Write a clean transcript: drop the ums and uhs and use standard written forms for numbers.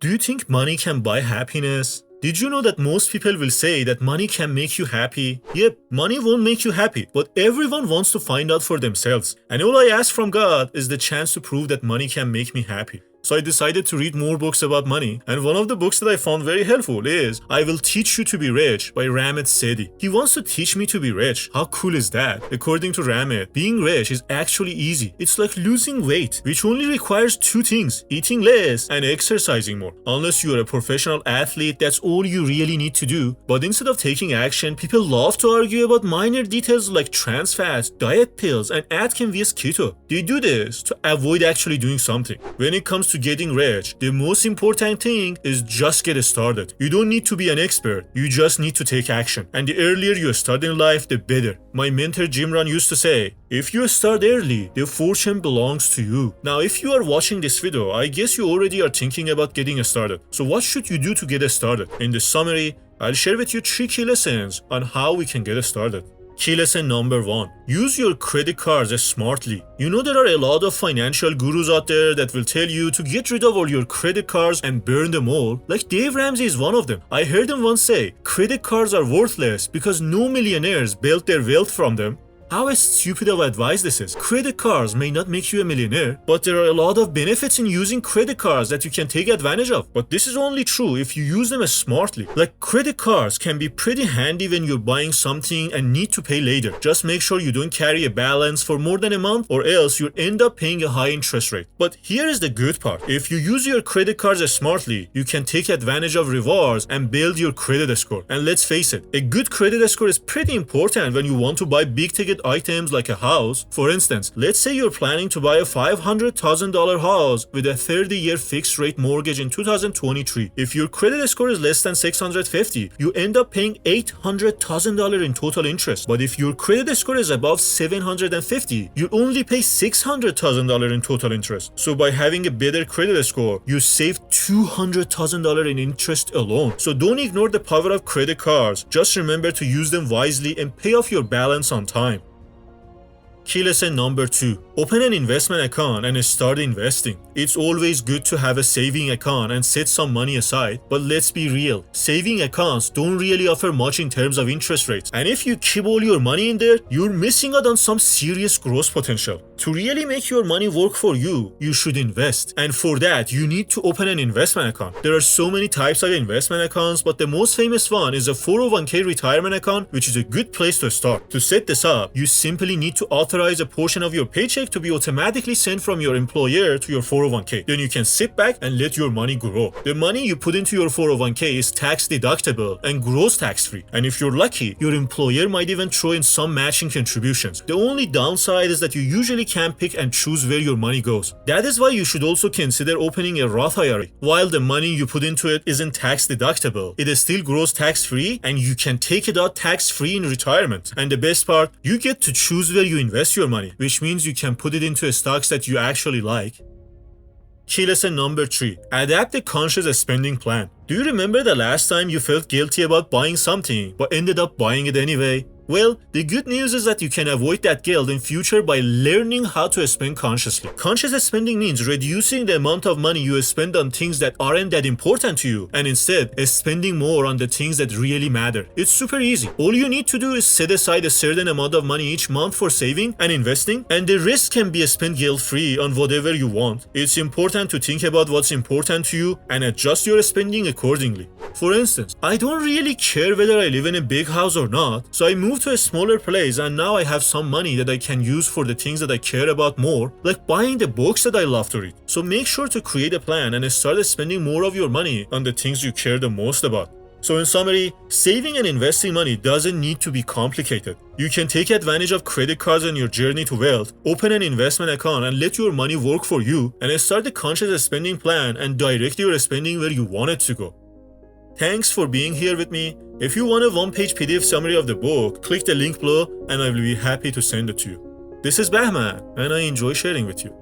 Do you think money can buy happiness? Did you know that most people will say that money can make you happy? Yep, money won't make you happy, but everyone wants to find out for themselves. And all I ask from God is the chance to prove that money can make me happy. So I decided to read more books about money, and one of the books that I found very helpful is I Will Teach You to Be Rich by Ramit Sethi. He wants to teach me to be rich. How cool is that? According to Ramit, being rich is actually easy. It's like losing weight, which only requires two things: eating less and exercising more. Unless you are a professional athlete, that's all you really need to do. But instead of taking action, people love to argue about minor details like trans fats, diet pills, and Atkins vs keto. They do this to avoid actually doing something. When it comes to getting rich, the most important thing is just get started. You don't need to be an expert, you just need to take action. And the earlier you start in life, the better. My mentor Jim Rohn used to say, if you start early, the fortune belongs to you. Now, if you are watching this video, I guess you already are thinking about getting started. So what should you do to get started? In the summary, I'll share with you 3 key lessons on how we can get started. Key lesson number 1. Use your credit cards smartly. You know there are a lot of financial gurus out there that will tell you to get rid of all your credit cards and burn them all. Like Dave Ramsey is one of them. I heard him once say, credit cards are worthless because no millionaires built their wealth from them. How stupid of advice this is. Credit cards may not make you a millionaire, but there are a lot of benefits in using credit cards that you can take advantage of. But this is only true if you use them smartly. Like credit cards can be pretty handy when you're buying something and need to pay later. Just make sure you don't carry a balance for more than a month or else you'll end up paying a high interest rate. But here is the good part. If you use your credit cards smartly, you can take advantage of rewards and build your credit score. And let's face it, a good credit score is pretty important when you want to buy big ticket items like a house. For instance, let's say you're planning to buy a $500,000 house with a 30-year fixed rate mortgage in 2023. If your credit score is less than 650, you end up paying $800,000 in total interest. But if your credit score is above 750, you only pay $600,000 in total interest. So by having a better credit score, you save $200,000 in interest alone. So don't ignore the power of credit cards. Just remember to use them wisely and pay off your balance on time. Key lesson number 2. Open an investment account and start investing. It's always good to have a saving account and set some money aside, but let's be real, saving accounts don't really offer much in terms of interest rates. And if you keep all your money in there, you're missing out on some serious growth potential. To really make your money work for you, you should invest. And for that, you need to open an investment account. There are so many types of investment accounts, but the most famous one is a 401k retirement account, which is a good place to start. To set this up, you simply need to authorize a portion of your paycheck to be automatically sent from your employer to your 401k. Then you can sit back and let your money grow. The money you put into your 401k is tax deductible and grows tax free. And if you're lucky, your employer might even throw in some matching contributions. The only downside is that you usually can't pick and choose where your money goes. That is why you should also consider opening a Roth IRA. While the money you put into it isn't tax deductible, it still grows tax free and you can take it out tax free in retirement. And the best part, you get to choose where you invest your money, which means you can put it into stocks that you actually like. Key lesson number 3. Adapt a conscious spending plan. Do you remember the last time you felt guilty about buying something but ended up buying it anyway? Well, the good news is that you can avoid that guilt in future by learning how to spend consciously. Conscious spending means reducing the amount of money you spend on things that aren't that important to you and instead spending more on the things that really matter. It's super easy. All you need to do is set aside a certain amount of money each month for saving and investing, and the rest can be spent guilt-free on whatever you want. It's important to think about what's important to you and adjust your spending accordingly. For instance, I don't really care whether I live in a big house or not, so I moved to a smaller place and now I have some money that I can use for the things that I care about more, like buying the books that I love to read. So make sure to create a plan and start spending more of your money on the things you care the most about. So in summary, saving and investing money doesn't need to be complicated. You can take advantage of credit cards on your journey to wealth, open an investment account and let your money work for you, and start a conscious spending plan and direct your spending where you want it to go. Thanks for being here with me. If you want a one-page PDF summary of the book, click the link below and I will be happy to send it to you. This is Bahman and I enjoy sharing with you.